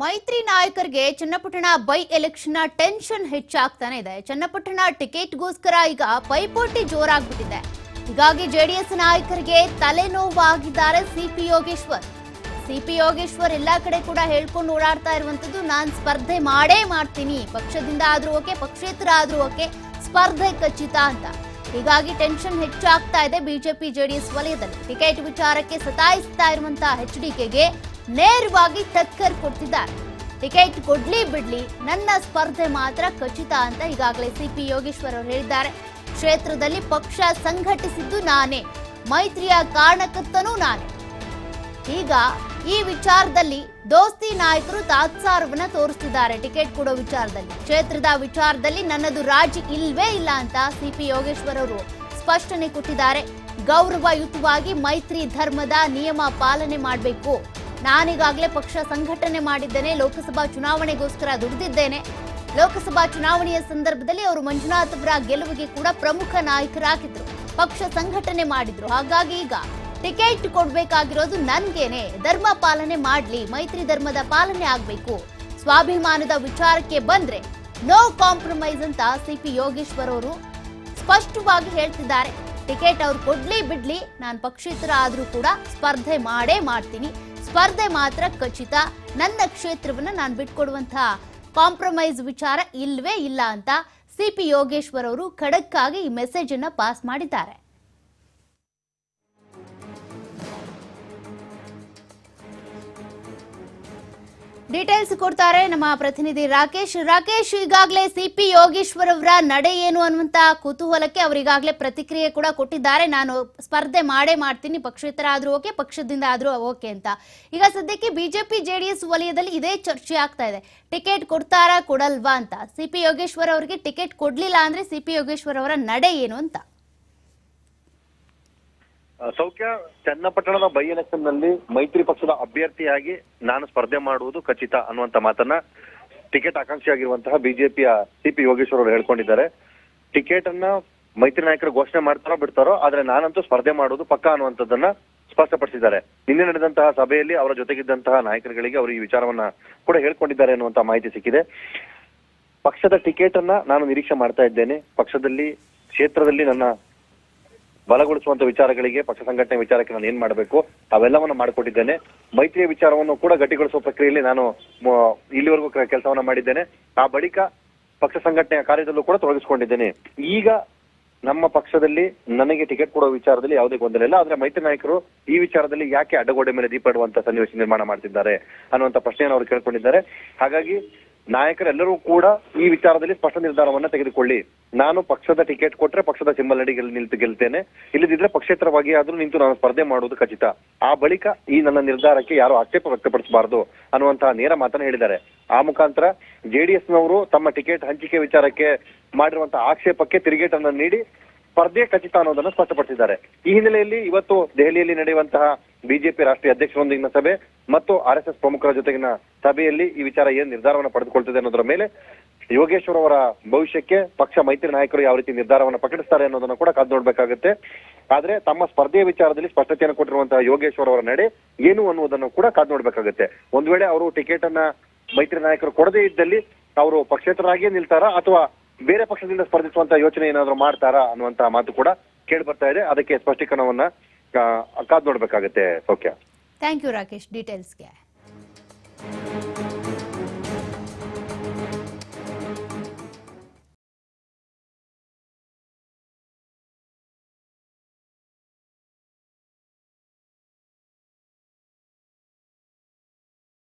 ಮೈತ್ರಿ ನಾಯಕರಿಗೆ Channapatna by election tension ಹೆಚ್ಚಾಗ್ತಾನೆ ಇದೆ. ಚನ್ನಪಟ್ಟಣ ಟಿಕೆಟ್ಗೋಸ್ಕರ ಈಗ ಪೈಪೋಟಿ ಜೋರಾಗ್ಬಿಟ್ಟಿದೆ. ಹೀಗಾಗಿ ಜೆಡಿಎಸ್ ನಾಯಕರಿಗೆ ತಲೆನೋವಾಗಿದ್ದಾರೆ ಸಿಪಿ ಯೋಗೇಶ್ವರ್. ಸಿಪಿ ಯೋಗೇಶ್ವರ್ ಎಲ್ಲಾ ಕಡೆ ಕೂಡ ಹೇಳ್ಕೊಂಡು ಓಡಾಡ್ತಾ ಇರುವಂತದ್ದು, ನಾನು ಸ್ಪರ್ಧೆ ಮಾಡೇ ಮಾಡ್ತೀನಿ, ಪಕ್ಷದಿಂದ ಆದ್ರೂ ಓಕೆ, ಪಕ್ಷೇತರ ಆದ್ರೂ ಓಕೆ, ಸ್ಪರ್ಧೆ ಖಚಿತ ಅಂತ. ಹೀಗಾಗಿ ಟೆನ್ಷನ್ ಹೆಚ್ಚಾಗ್ತಾ ಇದೆ ಬಿಜೆಪಿ ಜೆಡಿಎಸ್ ವಲಯದಲ್ಲಿ. ಟಿಕೆಟ್ ವಿಚಾರಕ್ಕೆ ಸತಾಯಿಸ್ತಾ ಇರುವಂತಹ ಎಚ್ಡಿಕೆಗೆ ನೇರವಾಗಿ ಟಕ್ಕರ್ ಕೊಡ್ತಿದ್ದಾರೆ. ಟಿಕೆಟ್ ಕೊಡ್ಲಿ ಬಿಡ್ಲಿ, ನನ್ನ ಸ್ಪರ್ಧೆ ಮಾತ್ರ ಖಚಿತ ಅಂತ ಈಗಾಗಲೇ ಸಿಪಿ ಯೋಗೇಶ್ವರ್ ಅವರು ಹೇಳಿದ್ದಾರೆ. ಕ್ಷೇತ್ರದಲ್ಲಿ ಪಕ್ಷ ಸಂಘಟಿಸಿದ್ದು ನಾನೇ, ಮೈತ್ರಿಯ ಕಾರಣಕರ್ತನೂ ನಾನೇ. ಈಗ ಈ ವಿಚಾರದಲ್ಲಿ ದೋಸ್ತಿ ನಾಯಕರು ತಾತ್ಸಾರವನ್ನ ತೋರಿಸ್ತಿದ್ದಾರೆ. ಟಿಕೆಟ್ ಕೊಡೋ ವಿಚಾರದಲ್ಲಿ, ಕ್ಷೇತ್ರದ ವಿಚಾರದಲ್ಲಿ ನನ್ನದು ರಾಜಿ ಇಲ್ವೇ ಇಲ್ಲ ಅಂತ ಸಿಪಿ ಯೋಗೇಶ್ವರ್ ಅವರು ಸ್ಪಷ್ಟನೆ ಕೊಟ್ಟಿದ್ದಾರೆ. ಗೌರವಯುತವಾಗಿ ಮೈತ್ರಿ ಧರ್ಮದ ನಿಯಮ ಪಾಲನೆ ಮಾಡಬೇಕು. ನಾನೀಗಾಗಲೇ ಪಕ್ಷ ಸಂಘಟನೆ ಮಾಡಿದ್ದೇನೆ, ಲೋಕಸಭಾ ಚುನಾವಣೆಗೋಸ್ಕರ ದುಡಿದಿದ್ದೇನೆ. ಲೋಕಸಭಾ ಚುನಾವಣೆಯ ಸಂದರ್ಭದಲ್ಲಿ ಅವರು ಮಂಜುನಾಥ್ ಅವರ ಗೆಲುವಿಗೆ ಕೂಡ ಪ್ರಮುಖ ನಾಯಕರಾಗಿದ್ರು, ಪಕ್ಷ ಸಂಘಟನೆ ಮಾಡಿದ್ರು. ಹಾಗಾಗಿ ಈಗ ಟಿಕೆಟ್ ಕೊಡ್ಬೇಕಾಗಿರೋದು ನನ್ಗೇನೆ. ಧರ್ಮ ಪಾಲನೆ ಮಾಡ್ಲಿ, ಮೈತ್ರಿ ಧರ್ಮದ ಪಾಲನೆ ಆಗ್ಬೇಕು. ಸ್ವಾಭಿಮಾನದ ವಿಚಾರಕ್ಕೆ ಬಂದ್ರೆ ನೋ ಕಾಂಪ್ರಮೈಸ್ ಅಂತ ಸಿಪಿ ಯೋಗೇಶ್ವರ್ ಅವರು ಸ್ಪಷ್ಟವಾಗಿ ಹೇಳ್ತಿದ್ದಾರೆ. ಟಿಕೆಟ್ ಅವ್ರು ಕೊಡ್ಲಿ ಬಿಡ್ಲಿ, ನಾನು ಪಕ್ಷೇತರ ಆದ್ರೂ ಕೂಡ ಸ್ಪರ್ಧೆ ಮಾಡೇ ಮಾಡ್ತೀನಿ, ಸ್ಪರ್ಧೆ ಮಾತ್ರ ಖಚಿತ, ನನ್ನ ಕ್ಷೇತ್ರವನ್ನ ನಾನು ಬಿಟ್ಕೊಡುವಂತಹ ಕಾಂಪ್ರಮೈಸ್ ವಿಚಾರ ಇಲ್ವೇ ಇಲ್ಲ ಅಂತ ಸಿಪಿ ಯೋಗೇಶ್ವರ್ ಅವರು ಖಡಕ್ ಆಗಿ ಈ ಮೆಸೇಜ್ ಅನ್ನ ಪಾಸ್ ಮಾಡಿದ್ದಾರೆ. ಡೀಟೇಲ್ಸ್ ಕೊಡ್ತಾರೆ ನಮ್ಮ ಪ್ರತಿನಿಧಿ ರಾಕೇಶ್. ಈಗಾಗಲೇ ಸಿಪಿ ಯೋಗೇಶ್ವರ್ ಅವರ ನಡೆ ಏನು ಅನ್ನುವಂತ ಕುತೂಹಲಕ್ಕೆ ಅವರು ಈಗಾಗಲೇ ಪ್ರತಿಕ್ರಿಯೆ ಕೂಡ ಕೊಟ್ಟಿದ್ದಾರೆ. ನಾನು ಸ್ಪರ್ಧೆ ಮಾಡೇ ಮಾಡ್ತೀನಿ, ಪಕ್ಷೇತರ ಆದ್ರೂ ಓಕೆ, ಪಕ್ಷದಿಂದ ಆದ್ರೂ ಓಕೆ ಅಂತ. ಈಗ ಸದ್ಯಕ್ಕೆ ಬಿಜೆಪಿ ಜೆಡಿಎಸ್ ವಲಯದಲ್ಲಿ ಇದೇ ಚರ್ಚೆ ಆಗ್ತಾ ಇದೆ. ಟಿಕೆಟ್ ಕೊಡ್ತಾರಾ ಕೊಡಲ್ವಾ ಅಂತ. ಸಿಪಿ ಯೋಗೇಶ್ವರ್ ಅವರಿಗೆ ಟಿಕೆಟ್ ಕೊಡ್ಲಿಲ್ಲ ಅಂದ್ರೆ ಸಿಪಿ ಯೋಗೇಶ್ವರ್ ಅವರ ನಡೆ ಏನು ಅಂತ. ಸೌಖ್ಯ, ಚನ್ನಪಟ್ಟಣದ ಬೈ ಎಲೆಕ್ಷನ್ ನಲ್ಲಿ ಮೈತ್ರಿ ಪಕ್ಷದ ಅಭ್ಯರ್ಥಿಯಾಗಿ ನಾನು ಸ್ಪರ್ಧೆ ಮಾಡುವುದು ಖಚಿತ ಅನ್ನುವಂತ ಮಾತನ್ನ ಟಿಕೆಟ್ ಆಕಾಂಕ್ಷಿಯಾಗಿರುವಂತಹ ಬಿಜೆಪಿಯ ಸಿಪಿ ಯೋಗೇಶ್ವರ್ ಅವರು ಹೇಳ್ಕೊಂಡಿದ್ದಾರೆ. ಟಿಕೆಟ್ ಅನ್ನ ಮೈತ್ರಿ ನಾಯಕರು ಘೋಷಣೆ ಮಾಡ್ತಾರೋ ಬಿಡ್ತಾರೋ, ಆದ್ರೆ ನಾನಂತೂ ಸ್ಪರ್ಧೆ ಮಾಡುವುದು ಪಕ್ಕ ಅನ್ನುವಂಥದ್ದನ್ನ ಸ್ಪಷ್ಟಪಡಿಸಿದ್ದಾರೆ. ನಿನ್ನೆ ನಡೆದಂತಹ ಸಭೆಯಲ್ಲಿ ಅವರ ಜೊತೆಗಿದ್ದಂತಹ ನಾಯಕರುಗಳಿಗೆ ಅವರು ಈ ವಿಚಾರವನ್ನ ಕೂಡ ಹೇಳ್ಕೊಂಡಿದ್ದಾರೆ ಅನ್ನುವಂತ ಮಾಹಿತಿ ಸಿಕ್ಕಿದೆ. ಪಕ್ಷದ ಟಿಕೆಟ್ ಅನ್ನ ನಾನು ನಿರೀಕ್ಷೆ ಮಾಡ್ತಾ ಇದ್ದೇನೆ. ಪಕ್ಷದಲ್ಲಿ, ಕ್ಷೇತ್ರದಲ್ಲಿ ನನ್ನ ಬಲಗೊಳಿಸುವಂತ ವಿಚಾರಗಳಿಗೆ, ಪಕ್ಷ ಸಂಘಟನೆ ವಿಚಾರಕ್ಕೆ ನಾನು ಏನ್ ಮಾಡಬೇಕು ಅವೆಲ್ಲವನ್ನ ಮಾಡಿಕೊಟ್ಟಿದ್ದೇನೆ. ಮೈತ್ರಿಯ ವಿಚಾರವನ್ನು ಕೂಡ ಗಟ್ಟಿಗೊಳಿಸುವ ಪ್ರಕ್ರಿಯೆಯಲ್ಲಿ ನಾನು ಇಲ್ಲಿವರೆಗೂ ಕೆಲಸವನ್ನ ಮಾಡಿದ್ದೇನೆ. ಆ ಬಳಿಕ ಪಕ್ಷ ಸಂಘಟನೆಯ ಕಾರ್ಯದಲ್ಲೂ ಕೂಡ ತೊಡಗಿಸಿಕೊಂಡಿದ್ದೇನೆ. ಈಗ ನಮ್ಮ ಪಕ್ಷದಲ್ಲಿ ನನಗೆ ಟಿಕೆಟ್ ಕೊಡುವ ವಿಚಾರದಲ್ಲಿ ಯಾವುದೇ ಗೊಂದಲ ಇಲ್ಲ. ಆದ್ರೆ ಮೈತ್ರಿ ನಾಯಕರು ಈ ವಿಚಾರದಲ್ಲಿ ಯಾಕೆ ಅಡ್ಡಗೋಡೆ ಮೇಲೆ ದೀಪ ಇಡುವಂತ ಸನ್ನಿವೇಶ ನಿರ್ಮಾಣ ಮಾಡ್ತಿದ್ದಾರೆ ಅನ್ನುವಂತ ಪ್ರಶ್ನೆಯನ್ನು ಅವರು ಕೇಳ್ಕೊಂಡಿದ್ದಾರೆ. ಹಾಗಾಗಿ ನಾಯಕರೆಲ್ಲರೂ ಕೂಡ ಈ ವಿಚಾರದಲ್ಲಿ ಸ್ಪಷ್ಟ ನಿರ್ಧಾರವನ್ನ ತೆಗೆದುಕೊಳ್ಳಿ. ನಾನು ಪಕ್ಷದ ಟಿಕೆಟ್ ಕೊಟ್ರೆ ಪಕ್ಷದ ಸಿಂಬಲ್ ಅಡಿ ನಿಂತು ಗೆಲ್ತೇನೆ, ಇಲ್ಲದಿದ್ರೆ ಪಕ್ಷೇತರವಾಗಿ ಆದ್ರೂ ನಿಂತು ನಾನು ಸ್ಪರ್ಧೆ ಮಾಡುವುದು ಖಚಿತ. ಆ ಬಳಿಕ ಈ ನನ್ನ ನಿರ್ಧಾರಕ್ಕೆ ಯಾರು ಆಕ್ಷೇಪ ವ್ಯಕ್ತಪಡಿಸಬಾರದು ಅನ್ನುವಂತಹ ನೇರ ಮಾತನ್ನ ಹೇಳಿದ್ದಾರೆ. ಆ ಮುಖಾಂತರ ಜೆಡಿಎಸ್ನವರು ತಮ್ಮ ಟಿಕೆಟ್ ಹಂಚಿಕೆ ವಿಚಾರಕ್ಕೆ ಮಾಡಿರುವಂತಹ ಆಕ್ಷೇಪಕ್ಕೆ ತಿರುಗೇಟನ್ನು ನೀಡಿ ಸ್ಪರ್ಧೆ ಖಚಿತ ಅನ್ನೋದನ್ನು ಸ್ಪಷ್ಟಪಡಿಸಿದ್ದಾರೆ. ಈ ಹಿನ್ನೆಲೆಯಲ್ಲಿ ಇವತ್ತು ದೆಹಲಿಯಲ್ಲಿ ನಡೆಯುವಂತಹ ಬಿಜೆಪಿ ರಾಷ್ಟ್ರೀಯ ಅಧ್ಯಕ್ಷರೊಂದಿಗಿನ ಸಭೆ ಮತ್ತು RSS ಪ್ರಮುಖರ ಜೊತೆಗಿನ ಸಭೆಯಲ್ಲಿ ಈ ವಿಚಾರ ಏನ್ ನಿರ್ಧಾರವನ್ನು ಪಡೆದುಕೊಳ್ತಿದೆ ಅನ್ನೋದರ ಮೇಲೆ ಯೋಗೇಶ್ವರ್ ಅವರ ಭವಿಷ್ಯಕ್ಕೆ ಪಕ್ಷ ಮೈತ್ರಿ ನಾಯಕರು ಯಾವ ರೀತಿ ನಿರ್ಧಾರವನ್ನು ಪ್ರಕಟಿಸ್ತಾರೆ ಅನ್ನೋದನ್ನ ಕೂಡ ಕಾದು ನೋಡ್ಬೇಕಾಗುತ್ತೆ. ಆದ್ರೆ ತಮ್ಮ ಸ್ಪರ್ಧೆಯ ವಿಚಾರದಲ್ಲಿ ಸ್ಪಷ್ಟತೆಯನ್ನು ಕೊಟ್ಟಿರುವಂತಹ ಯೋಗೇಶ್ವರ್ ಅವರ ನಡೆ ಏನು ಅನ್ನುವುದನ್ನು ಕೂಡ ಕಾದು ನೋಡ್ಬೇಕಾಗುತ್ತೆ. ಒಂದ್ ವೇಳೆ ಅವರು ಟಿಕೆಟ್ ಅನ್ನ ಮೈತ್ರಿ ನಾಯಕರು ಕೊಡದೇ ಇದ್ದಲ್ಲಿ ಅವರು ಪಕ್ಷೇತರಾಗಿಯೇ ನಿಲ್ತಾರಾ ಅಥವಾ ಬೇರೆ ಪಕ್ಷದಿಂದ ಸ್ಪರ್ಧಿಸುವಂತ ಯೋಚನೆ ಏನಾದ್ರು ಮಾಡ್ತಾರಾ ಅನ್ನುವಂತ ಮಾತು ಕೂಡ ಕೇಳಿ ಬರ್ತಾ ಇದೆ. ಅದಕ್ಕೆ ಸ್ಪಷ್ಟೀಕರಣವನ್ನ ಕಾದು ನೋಡ್ಬೇಕಾಗತ್ತೆ. ಸೌಖ್ಯ. Thank you Rakesh ಡೀಟೇಲ್ಸ್ಗೆ.